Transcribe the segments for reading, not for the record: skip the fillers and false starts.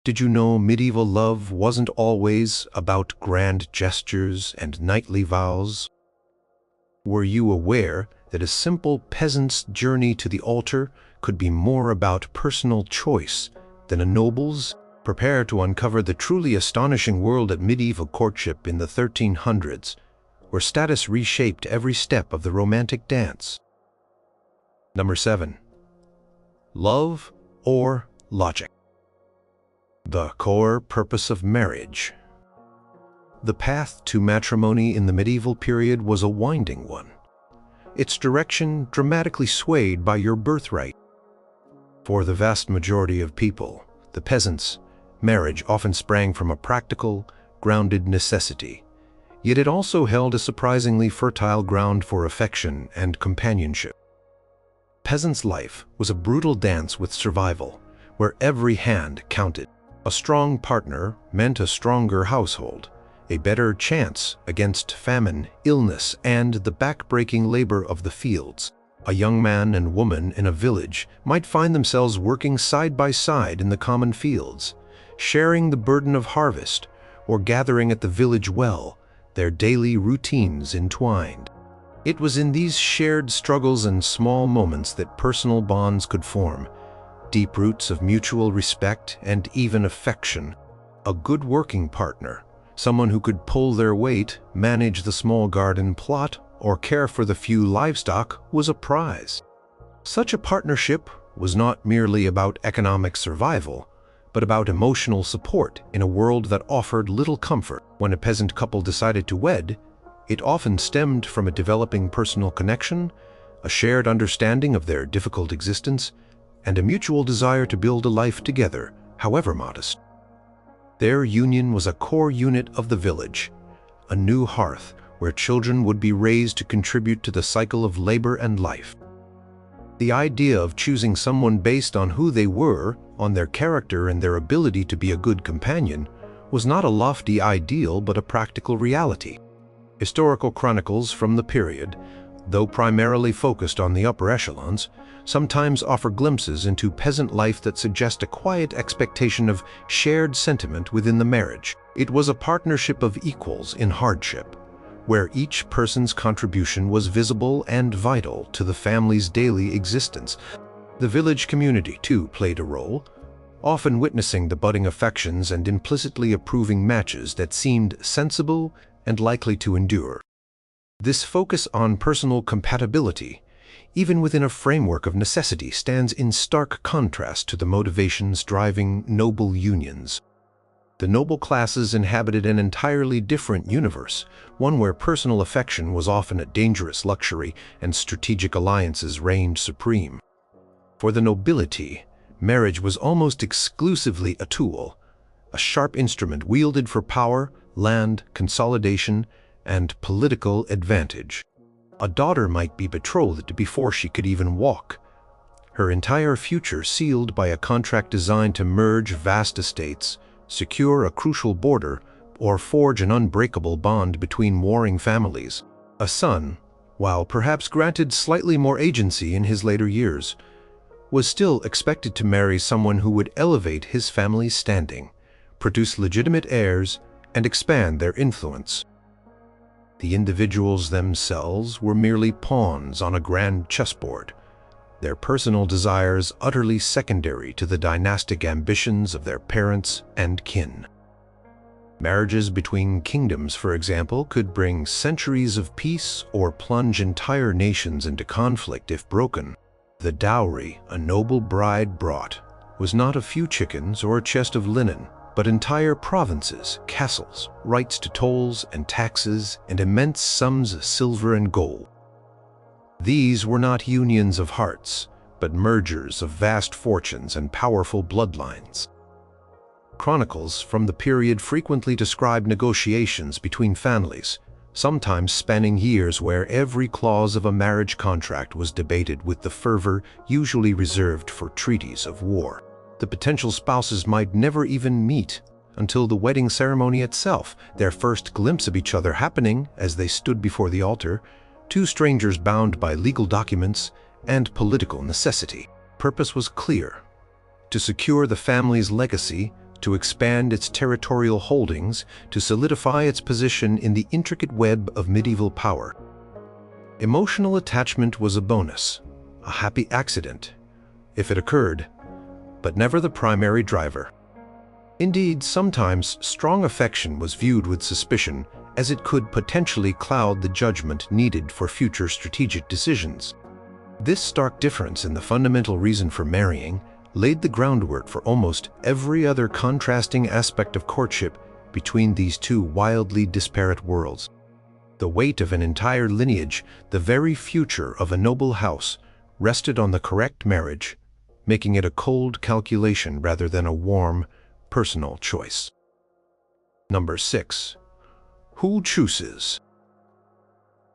Did you know medieval love wasn't always about grand gestures and knightly vows? Were you aware that a simple peasant's journey to the altar could be more about personal choice than a noble's? Prepare to uncover the truly astonishing world of medieval courtship in the 1300s, where status reshaped every step of the romantic dance. Number 7. Love or logic? The core purpose of marriage. The path to matrimony in the medieval period was a winding one, its direction dramatically swayed by your birthright. For the vast majority of people, the peasants, marriage often sprang from a practical, grounded necessity, yet it also held a surprisingly fertile ground for affection and companionship. Peasant's life was a brutal dance with survival, where every hand counted. A strong partner meant a stronger household, a better chance against famine, illness, and the back-breaking labor of the fields. A young man and woman in a village might find themselves working side by side in the common fields, sharing the burden of harvest, or gathering at the village well, their daily routines entwined. It was in these shared struggles and small moments that personal bonds could form, deep roots of mutual respect and even affection. A good working partner, someone who could pull their weight, manage the small garden plot, or care for the few livestock, was a prize. Such a partnership was not merely about economic survival, but about emotional support in a world that offered little comfort. When a peasant couple decided to wed, it often stemmed from a developing personal connection, a shared understanding of their difficult existence, and a mutual desire to build a life together, however modest. Their union was a core unit of the village, a new hearth where children would be raised to contribute to the cycle of labor and life. The idea of choosing someone based on who they were, on their character and their ability to be a good companion, was not a lofty ideal but a practical reality. Historical chronicles from the period, though primarily focused on the upper echelons, sometimes offer glimpses into peasant life that suggest a quiet expectation of shared sentiment within the marriage. It was a partnership of equals in hardship, where each person's contribution was visible and vital to the family's daily existence. The village community, too, played a role, often witnessing the budding affections and implicitly approving matches that seemed sensible and likely to endure. This focus on personal compatibility, even within a framework of necessity, stands in stark contrast to the motivations driving noble unions. The noble classes inhabited an entirely different universe, one where personal affection was often a dangerous luxury and strategic alliances reigned supreme. For the nobility, marriage was almost exclusively a tool, a sharp instrument wielded for power, land, consolidation, and political advantage. A daughter might be betrothed before she could even walk, her entire future sealed by a contract designed to merge vast estates, secure a crucial border, or forge an unbreakable bond between warring families. A son, while perhaps granted slightly more agency in his later years, was still expected to marry someone who would elevate his family's standing, produce legitimate heirs, and expand their influence. The individuals themselves were merely pawns on a grand chessboard, their personal desires utterly secondary to the dynastic ambitions of their parents and kin. Marriages between kingdoms, for example, could bring centuries of peace or plunge entire nations into conflict if broken. The dowry a noble bride brought was not a few chickens or a chest of linen, but entire provinces, castles, rights to tolls and taxes, and immense sums of silver and gold. These were not unions of hearts, but mergers of vast fortunes and powerful bloodlines. Chronicles from the period frequently describe negotiations between families, sometimes spanning years, where every clause of a marriage contract was debated with the fervor usually reserved for treaties of war. The potential spouses might never even meet until the wedding ceremony itself, their first glimpse of each other happening as they stood before the altar, two strangers bound by legal documents and political necessity. Purpose was clear: to secure the family's legacy, to expand its territorial holdings, to solidify its position in the intricate web of medieval power. Emotional attachment was a bonus, a happy accident, if it occurred, but never the primary driver. Indeed, sometimes strong affection was viewed with suspicion, as it could potentially cloud the judgment needed for future strategic decisions. This stark difference in the fundamental reason for marrying laid the groundwork for almost every other contrasting aspect of courtship between these two wildly disparate worlds. The weight of an entire lineage, the very future of a noble house, rested on the correct marriage, making it a cold calculation rather than a warm, personal choice. Number 6. Who chooses?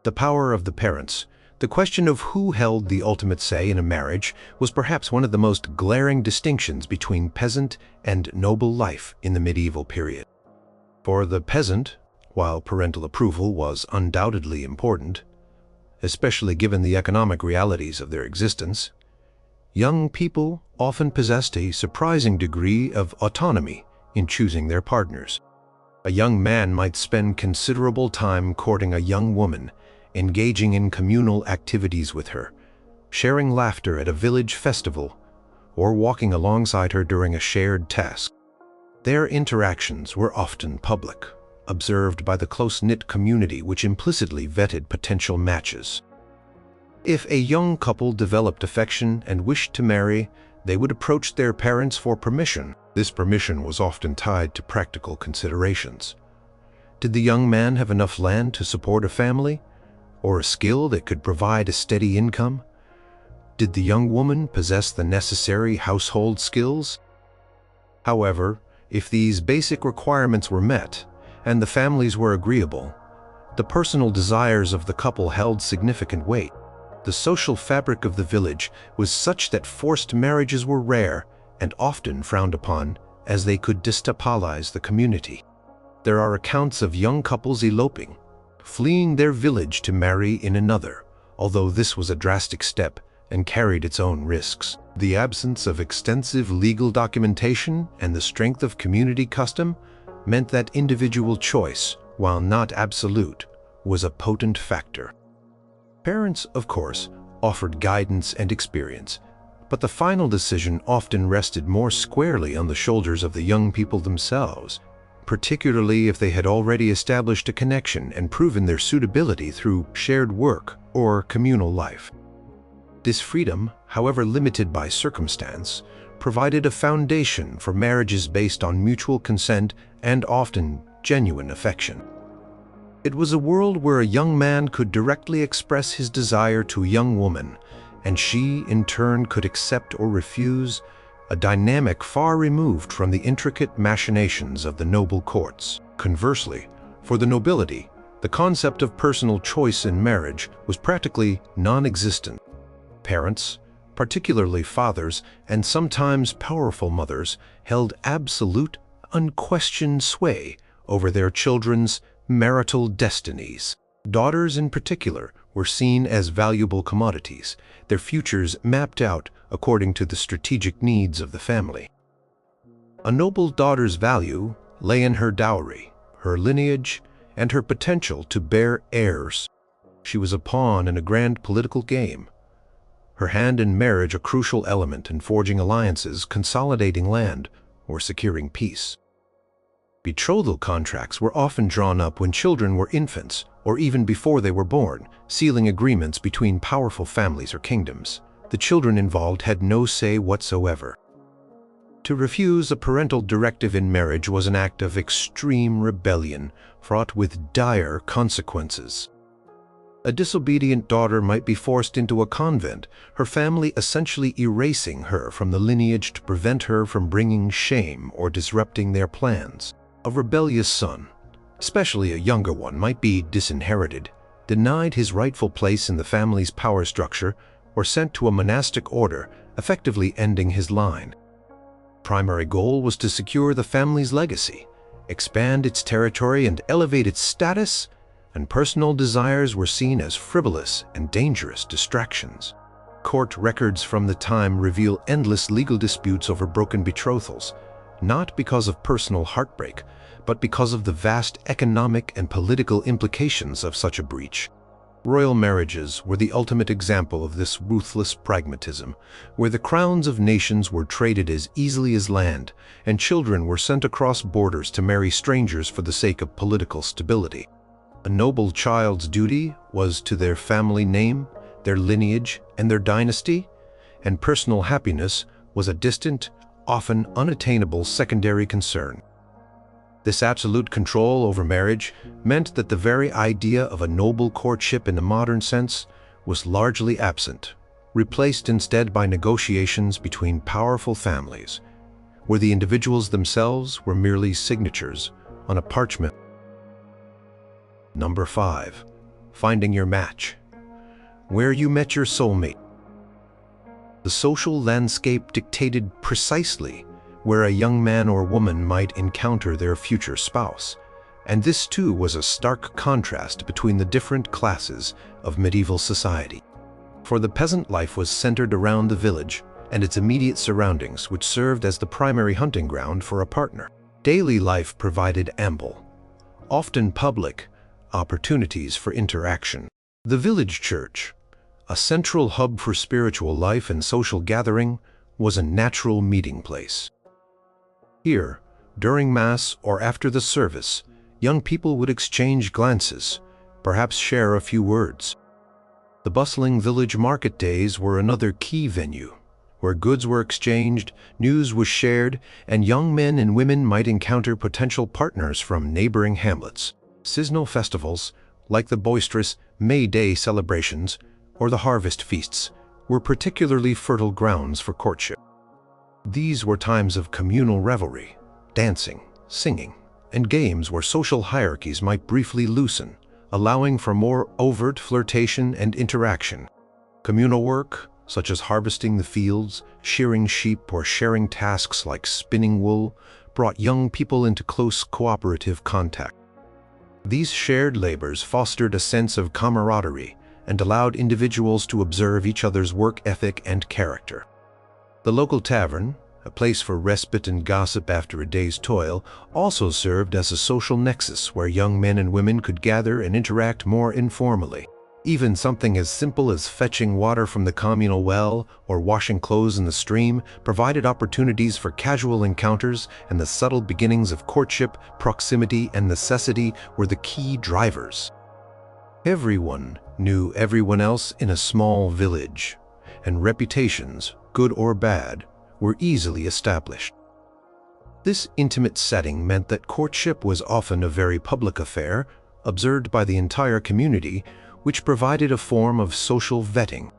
The power of the parents. The question of who held the ultimate say in a marriage was perhaps one of the most glaring distinctions between peasant and noble life in the medieval period. For the peasant, while parental approval was undoubtedly important, especially given the economic realities of their existence, young people often possessed a surprising degree of autonomy in choosing their partners. A young man might spend considerable time courting a young woman, engaging in communal activities with her, sharing laughter at a village festival, or walking alongside her during a shared task. Their interactions were often public, observed by the close-knit community which implicitly vetted potential matches. If a young couple developed affection and wished to marry, they would approach their parents for permission. This permission was often tied to practical considerations. Did the young man have enough land to support a family, or a skill that could provide a steady income? Did the young woman possess the necessary household skills? However, if these basic requirements were met, and the families were agreeable, the personal desires of the couple held significant weight. The social fabric of the village was such that forced marriages were rare and often frowned upon, as they could destabilize the community. There are accounts of young couples eloping, fleeing their village to marry in another, although this was a drastic step and carried its own risks. The absence of extensive legal documentation and the strength of community custom meant that individual choice, while not absolute, was a potent factor. Parents, of course, offered guidance and experience, but the final decision often rested more squarely on the shoulders of the young people themselves, particularly if they had already established a connection and proven their suitability through shared work or communal life. This freedom, however limited by circumstance, provided a foundation for marriages based on mutual consent and often genuine affection. It was a world where a young man could directly express his desire to a young woman, and she, in turn, could accept or refuse, a dynamic far removed from the intricate machinations of the noble courts. Conversely, for the nobility, the concept of personal choice in marriage was practically non-existent. Parents, particularly fathers and sometimes powerful mothers, held absolute, unquestioned sway over their children's marital destinies. Daughters in particular were seen as valuable commodities, their futures mapped out according to the strategic needs of the family. A noble daughter's value lay in her dowry, her lineage, and her potential to bear heirs. She was a pawn in a grand political game, her hand in marriage a crucial element in forging alliances, consolidating land, or securing peace. Betrothal contracts were often drawn up when children were infants, or even before they were born, sealing agreements between powerful families or kingdoms. The children involved had no say whatsoever. To refuse a parental directive in marriage was an act of extreme rebellion, fraught with dire consequences. A disobedient daughter might be forced into a convent, her family essentially erasing her from the lineage to prevent her from bringing shame or disrupting their plans. A rebellious son, especially a younger one, might be disinherited, denied his rightful place in the family's power structure, or sent to a monastic order, effectively ending his line. Primary goal was to secure the family's legacy, expand its territory, and elevate its status, and personal desires were seen as frivolous and dangerous distractions. Court records from the time reveal endless legal disputes over broken betrothals, not because of personal heartbreak, but because of the vast economic and political implications of such a breach. Royal marriages were the ultimate example of this ruthless pragmatism, where the crowns of nations were traded as easily as land, and children were sent across borders to marry strangers for the sake of political stability. A noble child's duty was to their family name, their lineage, and their dynasty, and personal happiness was a distant, often unattainable secondary concern. This absolute control over marriage meant that the very idea of a noble courtship in the modern sense was largely absent, replaced instead by negotiations between powerful families, where the individuals themselves were merely signatures on a parchment. Number 5. Finding your match. Where you met your soulmate. The social landscape dictated precisely where a young man or woman might encounter their future spouse, and this too was a stark contrast between the different classes of medieval society. For the peasant life was centered around the village and its immediate surroundings, which served as the primary hunting ground for a partner. Daily life provided ample, often public, opportunities for interaction. The village church, a central hub for spiritual life and social gathering, was a natural meeting place. Here, during Mass or after the service, young people would exchange glances, perhaps share a few words. The bustling village market days were another key venue, where goods were exchanged, news was shared, and young men and women might encounter potential partners from neighboring hamlets. Seasonal festivals, like the boisterous May Day celebrations or the harvest feasts, were particularly fertile grounds for courtship. These were times of communal revelry, dancing, singing, and games where social hierarchies might briefly loosen, allowing for more overt flirtation and interaction. Communal work, such as harvesting the fields, shearing sheep, or sharing tasks like spinning wool, brought young people into close cooperative contact. These shared labors fostered a sense of camaraderie and allowed individuals to observe each other's work ethic and character. The local tavern, a place for respite and gossip after a day's toil, also served as a social nexus where young men and women could gather and interact more informally. Even something as simple as fetching water from the communal well or washing clothes in the stream provided opportunities for casual encounters, and the subtle beginnings of courtship, proximity, and necessity were the key drivers. Everyone knew everyone else in a small village, and reputations, good or bad, were easily established. This intimate setting meant that courtship was often a very public affair, observed by the entire community, which provided a form of social vetting.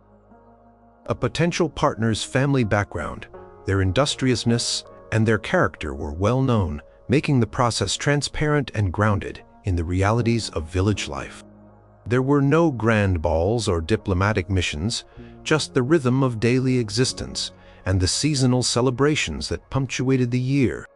A potential partner's family background, their industriousness, and their character were well known, making the process transparent and grounded in the realities of village life. There were no grand balls or diplomatic missions, just the rhythm of daily existence and the seasonal celebrations that punctuated the year.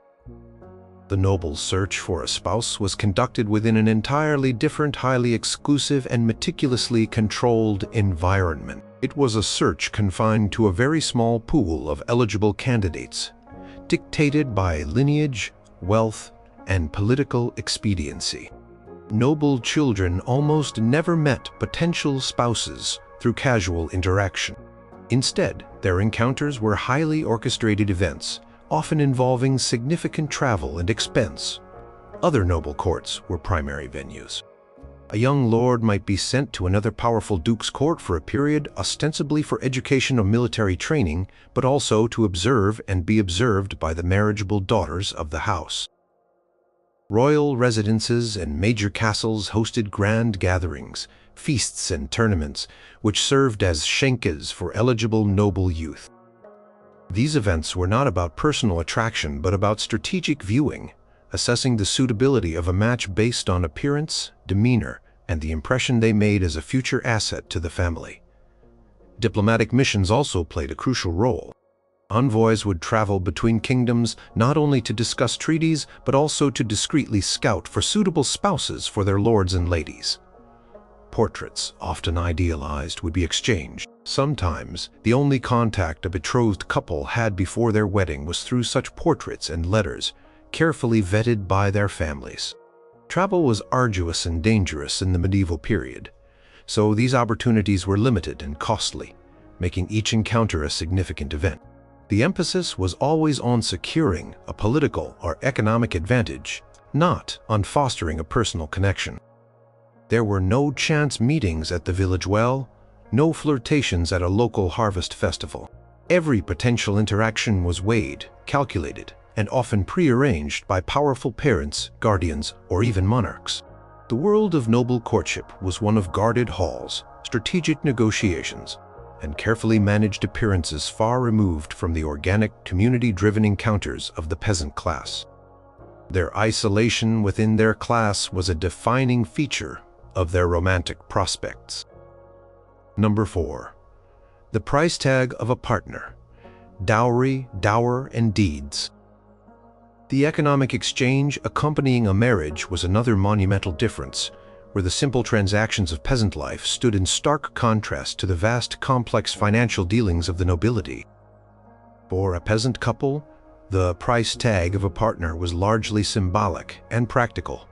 The noble's search for a spouse was conducted within an entirely different, highly exclusive and meticulously controlled environment. It was a search confined to a very small pool of eligible candidates, dictated by lineage, wealth, and political expediency. Noble children almost never met potential spouses through casual interaction. Instead, their encounters were highly orchestrated events, often involving significant travel and expense. Other noble courts were primary venues. A young lord might be sent to another powerful duke's court for a period ostensibly for education or military training, but also to observe and be observed by the marriageable daughters of the house. Royal residences and major castles hosted grand gatherings, feasts and tournaments, which served as schenkes for eligible noble youth. These events were not about personal attraction but about strategic viewing, assessing the suitability of a match based on appearance, demeanor, and the impression they made as a future asset to the family. Diplomatic missions also played a crucial role. Envoys would travel between kingdoms not only to discuss treaties but also to discreetly scout for suitable spouses for their lords and ladies. Portraits, often idealized, would be exchanged, Sometimes, the only contact a betrothed couple had before their wedding was through such portraits and letters, carefully vetted by their families. Travel was arduous and dangerous in the medieval period, so these opportunities were limited and costly, making each encounter a significant event. The emphasis was always on securing a political or economic advantage, not on fostering a personal connection. There were no chance meetings at the village well, no flirtations at a local harvest festival. Every potential interaction was weighed, calculated, and often prearranged by powerful parents, guardians, or even monarchs. The world of noble courtship was one of guarded halls, strategic negotiations, and carefully managed appearances far removed from the organic, community-driven encounters of the peasant class. Their isolation within their class was a defining feature of their romantic prospects. Number 4. The price tag of a partner. Dowry, dower, and deeds. The economic exchange accompanying a marriage was another monumental difference, where the simple transactions of peasant life stood in stark contrast to the vast, complex financial dealings of the nobility. For a peasant couple, the price tag of a partner was largely symbolic and practical,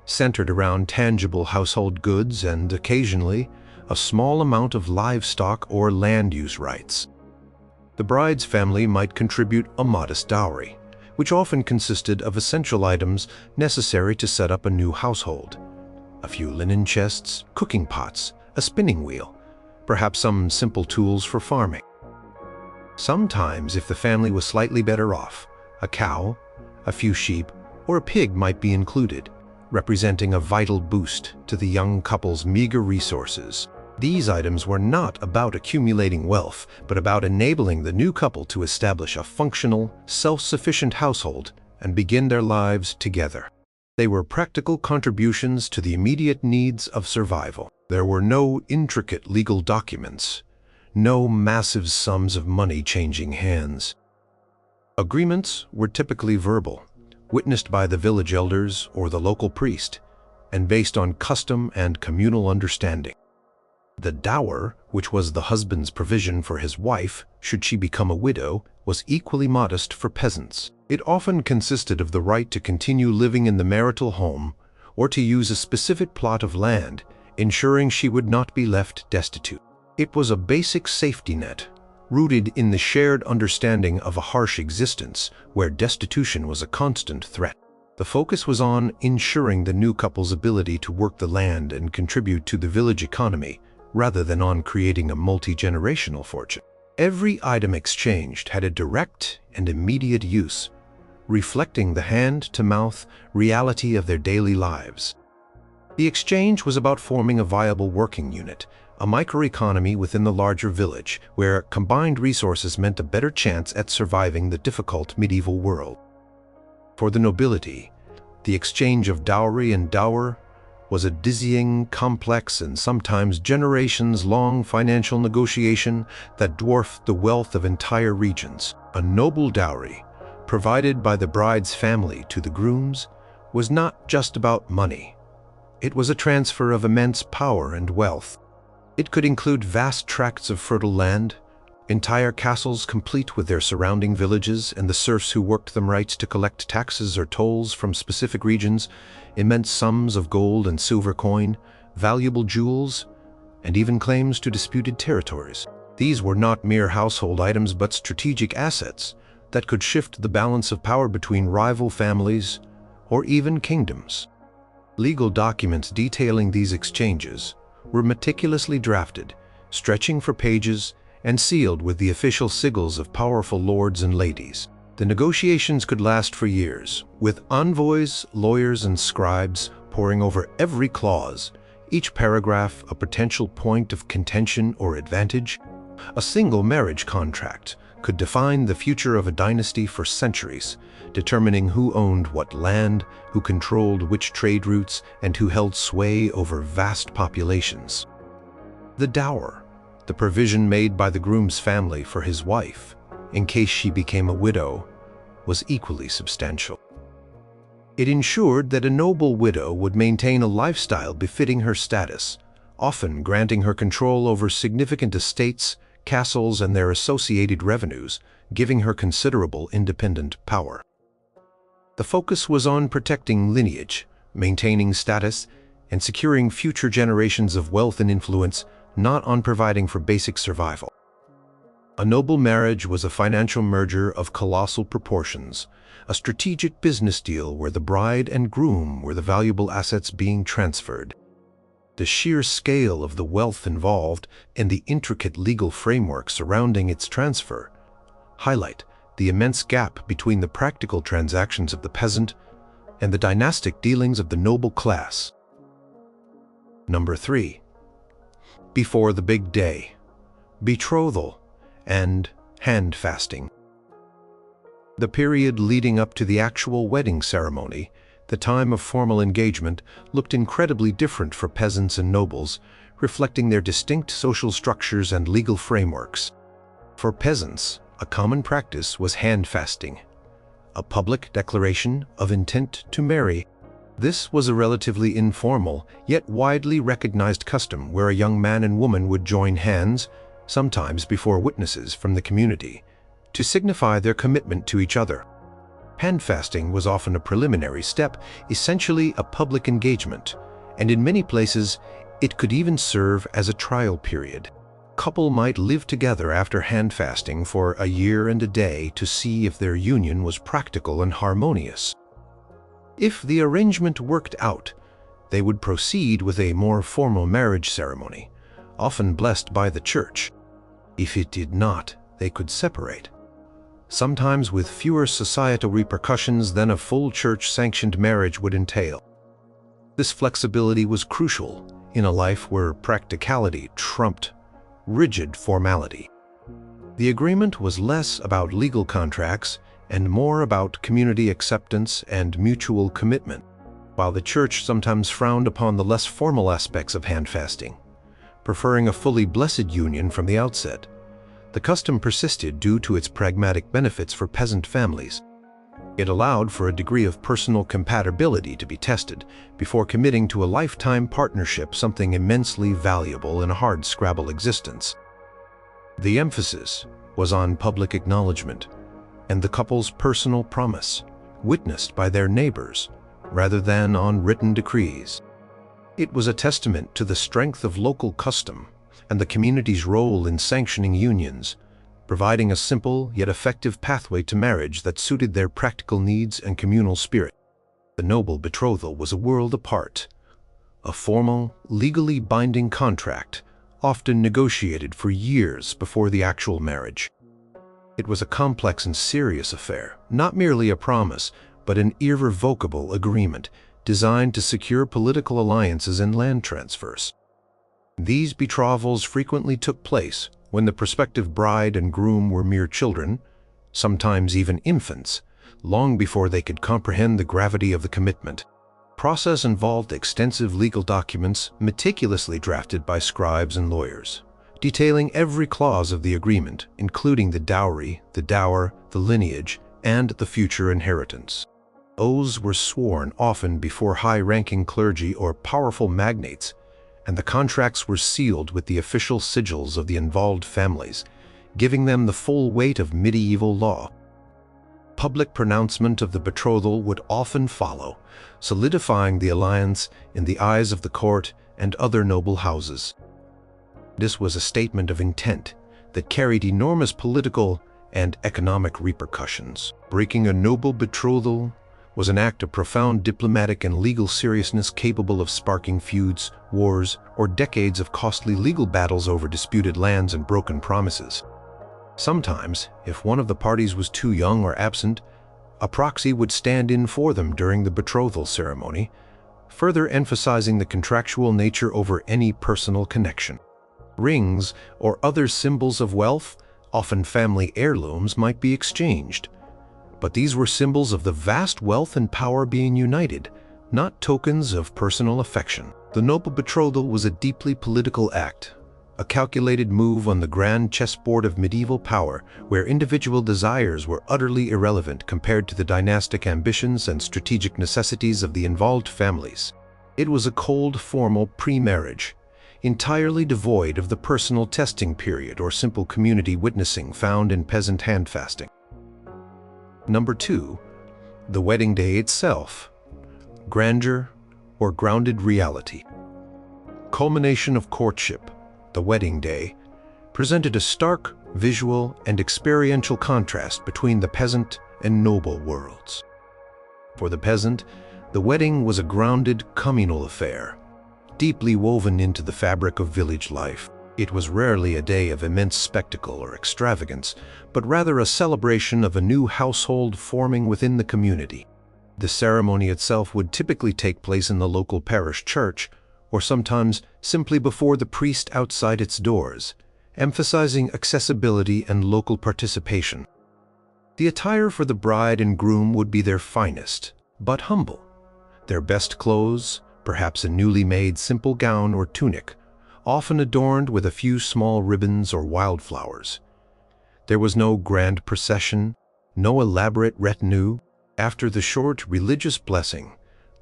centered around tangible household goods and, occasionally, a small amount of livestock or land use rights. The bride's family might contribute a modest dowry, which often consisted of essential items necessary to set up a new household. A few linen chests, cooking pots, a spinning wheel, perhaps some simple tools for farming. Sometimes, if the family was slightly better off, a cow, a few sheep, or a pig might be included, representing a vital boost to the young couple's meager resources. These items were not about accumulating wealth, but about enabling the new couple to establish a functional, self-sufficient household and begin their lives together. They were practical contributions to the immediate needs of survival. There were no intricate legal documents, no massive sums of money changing hands. Agreements were typically verbal, witnessed by the village elders or the local priest, and based on custom and communal understanding. The dower, which was the husband's provision for his wife should she become a widow, was equally modest for peasants. It often consisted of the right to continue living in the marital home or to use a specific plot of land, ensuring she would not be left destitute. It was a basic safety net, rooted in the shared understanding of a harsh existence where destitution was a constant threat. The focus was on ensuring the new couple's ability to work the land and contribute to the village economy, rather than on creating a multi-generational fortune. Every item exchanged had a direct and immediate use, reflecting the hand-to-mouth reality of their daily lives. The exchange was about forming a viable working unit, a microeconomy within the larger village, where combined resources meant a better chance at surviving the difficult medieval world. For the nobility, the exchange of dowry and dower was a dizzying, complex, and sometimes generations-long financial negotiation that dwarfed the wealth of entire regions. A noble dowry, provided by the bride's family to the grooms, was not just about money. It was a transfer of immense power and wealth. It could include vast tracts of fertile land, entire castles complete with their surrounding villages and the serfs who worked them rights to collect taxes or tolls from specific regions, immense sums of gold and silver coin, valuable jewels, and even claims to disputed territories. These were not mere household items but strategic assets that could shift the balance of power between rival families or even kingdoms. Legal documents detailing these exchanges were meticulously drafted, stretching for pages and sealed with the official sigils of powerful lords and ladies. The negotiations could last for years, with envoys, lawyers, and scribes poring over every clause, each paragraph a potential point of contention or advantage. A single marriage contract could define the future of a dynasty for centuries, determining who owned what land, who controlled which trade routes, and who held sway over vast populations. The dower, the provision made by the groom's family for his wife, in case she became a widow, was equally substantial. It ensured that a noble widow would maintain a lifestyle befitting her status, often granting her control over significant estates, castles, and their associated revenues, giving her considerable independent power. The focus was on protecting lineage, maintaining status, and securing future generations of wealth and influence, not on providing for basic survival. A noble marriage was a financial merger of colossal proportions, a strategic business deal where the bride and groom were the valuable assets being transferred. The sheer scale of the wealth involved and the intricate legal framework surrounding its transfer highlight the immense gap between the practical transactions of the peasant and the dynastic dealings of the noble class. Number 3. Before the big day, betrothal and hand fasting. The period leading up to the actual wedding ceremony, the time of formal engagement, looked incredibly different for peasants and nobles, reflecting their distinct social structures and legal frameworks. For peasants, a common practice was hand fasting, a public declaration of intent to marry. This was a relatively informal, yet widely recognized custom where a young man and woman would join hands, sometimes before witnesses from the community, to signify their commitment to each other. Hand fasting was often a preliminary step, essentially a public engagement, and in many places it could even serve as a trial period. A couple might live together after hand fasting for a year and a day to see if their union was practical and harmonious. If the arrangement worked out, they would proceed with a more formal marriage ceremony, often blessed by the church. If it did not, they could separate, sometimes with fewer societal repercussions than a full church-sanctioned marriage would entail. This flexibility was crucial in a life where practicality trumped rigid formality. The agreement was less about legal contracts and more about community acceptance and mutual commitment. While the church sometimes frowned upon the less formal aspects of hand fasting, preferring a fully blessed union from the outset, the custom persisted due to its pragmatic benefits for peasant families. It allowed for a degree of personal compatibility to be tested before committing to a lifetime partnership, something immensely valuable in a hard-scrabble existence. The emphasis was on public acknowledgement and the couple's personal promise, witnessed by their neighbors, rather than on written decrees. It was a testament to the strength of local custom and the community's role in sanctioning unions, providing a simple yet effective pathway to marriage that suited their practical needs and communal spirit. The noble betrothal was a world apart, a formal, legally binding contract, often negotiated for years before the actual marriage. It was a complex and serious affair, not merely a promise, but an irrevocable agreement designed to secure political alliances and land transfers. These betrothals frequently took place when the prospective bride and groom were mere children, sometimes even infants, long before they could comprehend the gravity of the commitment. The process involved extensive legal documents meticulously drafted by scribes and lawyers, detailing every clause of the agreement, including the dowry, the dower, the lineage, and the future inheritance. Oaths were sworn often before high-ranking clergy or powerful magnates, and the contracts were sealed with the official sigils of the involved families, giving them the full weight of medieval law. Public pronouncement of the betrothal would often follow, solidifying the alliance in the eyes of the court and other noble houses. This was a statement of intent that carried enormous political and economic repercussions. Breaking a noble betrothal was an act of profound diplomatic and legal seriousness capable of sparking feuds, wars, or decades of costly legal battles over disputed lands and broken promises. Sometimes, if one of the parties was too young or absent, a proxy would stand in for them during the betrothal ceremony, further emphasizing the contractual nature over any personal connection. Rings or other symbols of wealth, often family heirlooms, might be exchanged, but these were symbols of the vast wealth and power being united, not tokens of personal affection. The noble betrothal was a deeply political act, a calculated move on the grand chessboard of medieval power, where individual desires were utterly irrelevant compared to the dynastic ambitions and strategic necessities of the involved families. It was a cold, formal pre-marriage, entirely devoid of the personal testing period or simple community witnessing found in peasant handfasting. Number 2. The wedding day itself. Grandeur or grounded reality. Culmination of courtship, the wedding day, presented a stark visual and experiential contrast between the peasant and noble worlds. For the peasant, the wedding was a grounded communal affair, deeply woven into the fabric of village life. It was rarely a day of immense spectacle or extravagance, but rather a celebration of a new household forming within the community. The ceremony itself would typically take place in the local parish church, or sometimes simply before the priest outside its doors, emphasizing accessibility and local participation. The attire for the bride and groom would be their finest, but humble. Their best clothes, perhaps a newly made simple gown or tunic, often adorned with a few small ribbons or wildflowers. There was no grand procession, no elaborate retinue. After the short religious blessing,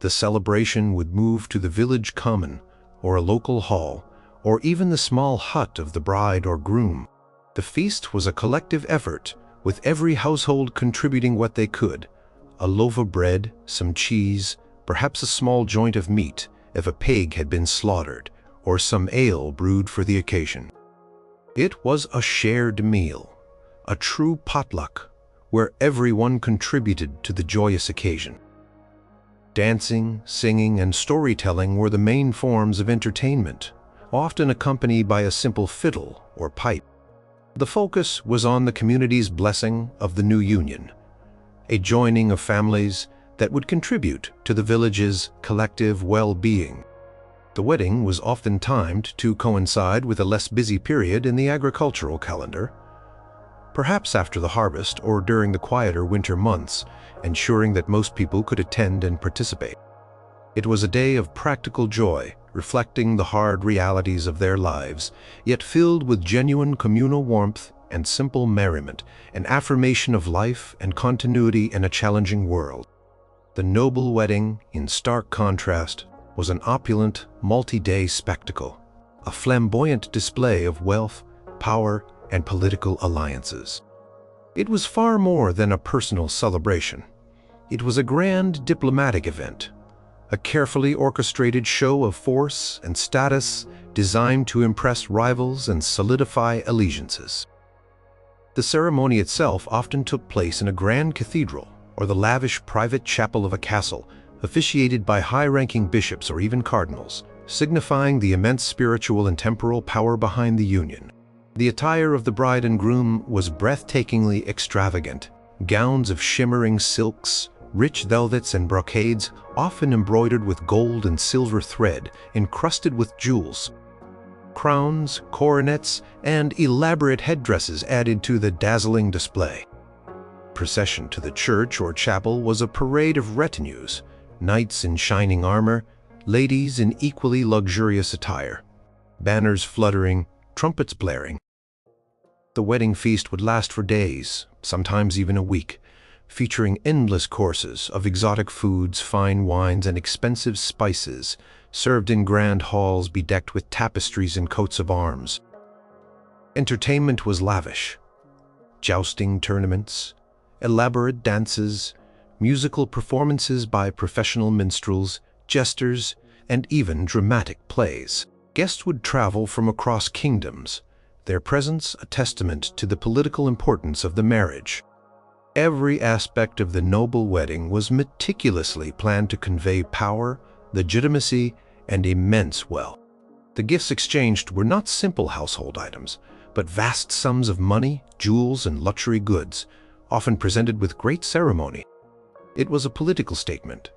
the celebration would move to the village common, or a local hall, or even the small hut of the bride or groom. The feast was a collective effort, with every household contributing what they could: a loaf of bread, some cheese, perhaps a small joint of meat if a pig had been slaughtered, or some ale brewed for the occasion. It was a shared meal, a true potluck, where everyone contributed to the joyous occasion. Dancing, singing, and storytelling were the main forms of entertainment, often accompanied by a simple fiddle or pipe. The focus was on the community's blessing of the new union, a joining of families that would contribute to the village's collective well-being. The wedding was often timed to coincide with a less busy period in the agricultural calendar, perhaps after the harvest or during the quieter winter months, ensuring that most people could attend and participate. It was a day of practical joy, reflecting the hard realities of their lives, yet filled with genuine communal warmth and simple merriment, an affirmation of life and continuity in a challenging world. The noble wedding, in stark contrast, was an opulent, multi-day spectacle, a flamboyant display of wealth, power, and political alliances. It was far more than a personal celebration. It was a grand diplomatic event, a carefully orchestrated show of force and status designed to impress rivals and solidify allegiances. The ceremony itself often took place in a grand cathedral or the lavish private chapel of a castle, officiated by high-ranking bishops or even cardinals, signifying the immense spiritual and temporal power behind the union. The attire of the bride and groom was breathtakingly extravagant. Gowns of shimmering silks, rich velvets and brocades, often embroidered with gold and silver thread, encrusted with jewels. Crowns, coronets, and elaborate headdresses added to the dazzling display. Procession to the church or chapel was a parade of retinues, knights in shining armor, ladies in equally luxurious attire, banners fluttering, trumpets blaring. The wedding feast would last for days, sometimes even a week, featuring endless courses of exotic foods, fine wines, and expensive spices, served in grand halls bedecked with tapestries and coats of arms. Entertainment was lavish. Jousting tournaments, elaborate dances, musical performances by professional minstrels, jesters, and even dramatic plays. Guests would travel from across kingdoms, their presence a testament to the political importance of the marriage. Every aspect of the noble wedding was meticulously planned to convey power, legitimacy, and immense wealth. The gifts exchanged were not simple household items, but vast sums of money, jewels, and luxury goods, often presented with great ceremony. It was a political statement,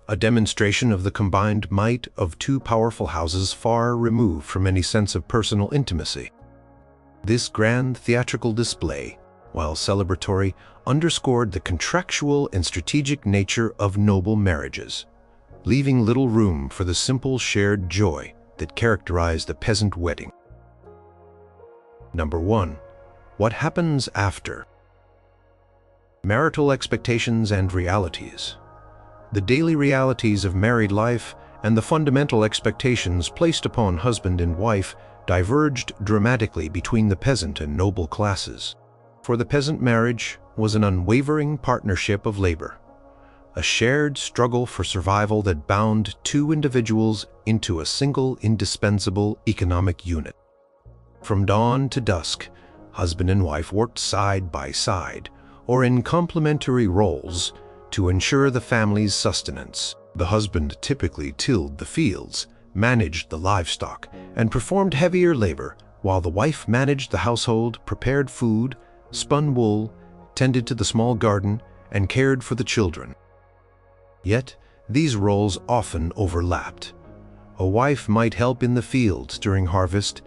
a demonstration of the combined might of two powerful houses far removed from any sense of personal intimacy. This grand theatrical display, while celebratory, underscored the contractual and strategic nature of noble marriages, leaving little room for the simple shared joy that characterized the peasant wedding. Number 1. What happens after? Marital expectations and realities. The daily realities of married life and the fundamental expectations placed upon husband and wife diverged dramatically between the peasant and noble classes. For the peasant, marriage was an unwavering partnership of labor, a shared struggle for survival that bound two individuals into a single indispensable economic unit. From dawn to dusk, husband and wife worked side by side, or in complementary roles, to ensure the family's sustenance. The husband typically tilled the fields, managed the livestock, and performed heavier labor, while the wife managed the household, prepared food, spun wool, tended to the small garden, and cared for the children. Yet, these roles often overlapped. A wife might help in the fields during harvest,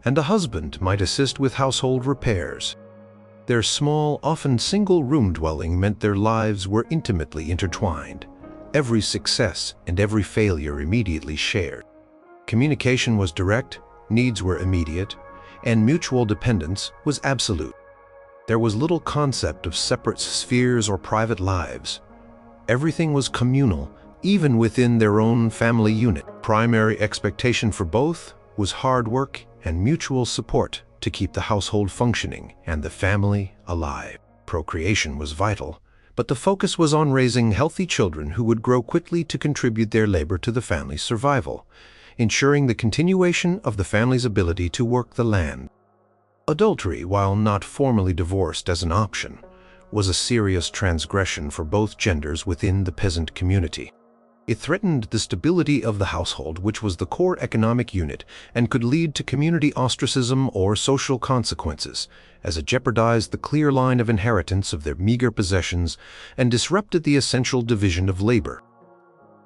and a husband might assist with household repairs. Their small, often single-room dwelling meant their lives were intimately intertwined, every success and every failure immediately shared. Communication was direct, needs were immediate, and mutual dependence was absolute. There was little concept of separate spheres or private lives. Everything was communal, even within their own family unit. Primary expectation for both was hard work and mutual support to keep the household functioning and the family alive. Procreation was vital, but the focus was on raising healthy children who would grow quickly to contribute their labor to the family's survival, ensuring the continuation of the family's ability to work the land. Adultery, while not formally divorced as an option, was a serious transgression for both genders within the peasant community. It threatened the stability of the household, which was the core economic unit, and could lead to community ostracism or social consequences, as it jeopardized the clear line of inheritance of their meager possessions and disrupted the essential division of labor.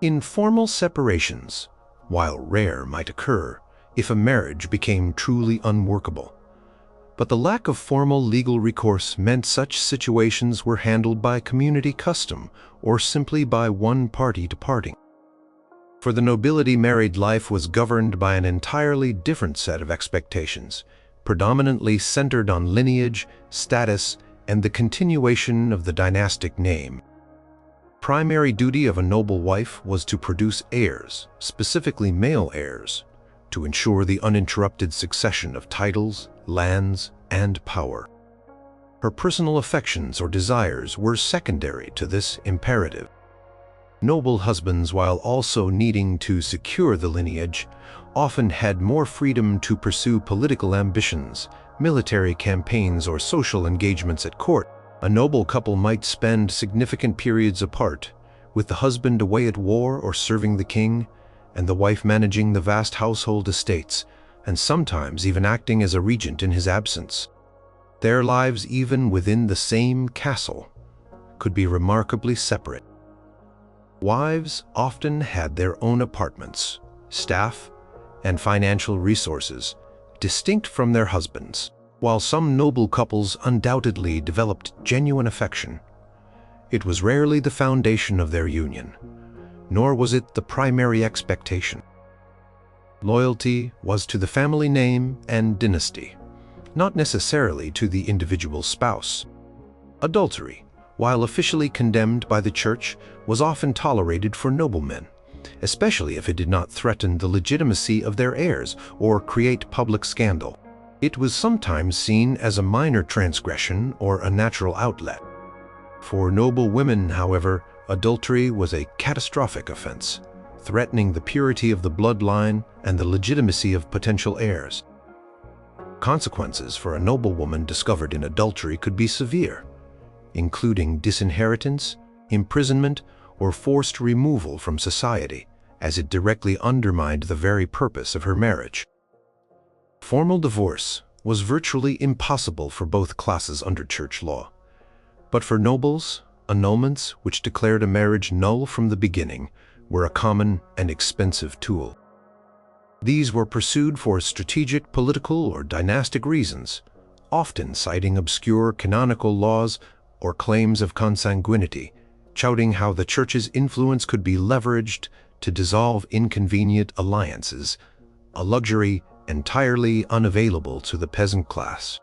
Informal separations, while rare, might occur if a marriage became truly unworkable. But the lack of formal legal recourse meant such situations were handled by community custom or simply by one party departing. For the nobility, married life was governed by an entirely different set of expectations, predominantly centered on lineage, status, and the continuation of the dynastic name. Primary duty of a noble wife was to produce heirs, specifically male heirs, to ensure the uninterrupted succession of titles, lands, and power. Her personal affections or desires were secondary to this imperative. Noble husbands, while also needing to secure the lineage, often had more freedom to pursue political ambitions, military campaigns, or social engagements at court. A noble couple might spend significant periods apart, with the husband away at war or serving the king, and the wife managing the vast household estates, and sometimes even acting as a regent in his absence. Their lives, even within the same castle, could be remarkably separate. Wives often had their own apartments, staff, and financial resources, distinct from their husbands. While some noble couples undoubtedly developed genuine affection, it was rarely the foundation of their union, nor was it the primary expectation. Loyalty was to the family name and dynasty, not necessarily to the individual spouse. Adultery, while officially condemned by the church, was often tolerated for noblemen, especially if it did not threaten the legitimacy of their heirs or create public scandal. It was sometimes seen as a minor transgression or a natural outlet. For noble women, however, adultery was a catastrophic offense, threatening the purity of the bloodline and the legitimacy of potential heirs. Consequences for a noblewoman discovered in adultery could be severe, including disinheritance, imprisonment, or forced removal from society, as it directly undermined the very purpose of her marriage. Formal divorce was virtually impossible for both classes under church law, but for nobles, annulments which declared a marriage null from the beginning were a common and expensive tool. These were pursued for strategic, political, or dynastic reasons, often citing obscure canonical laws or claims of consanguinity, touting how the church's influence could be leveraged to dissolve inconvenient alliances, a luxury entirely unavailable to the peasant class.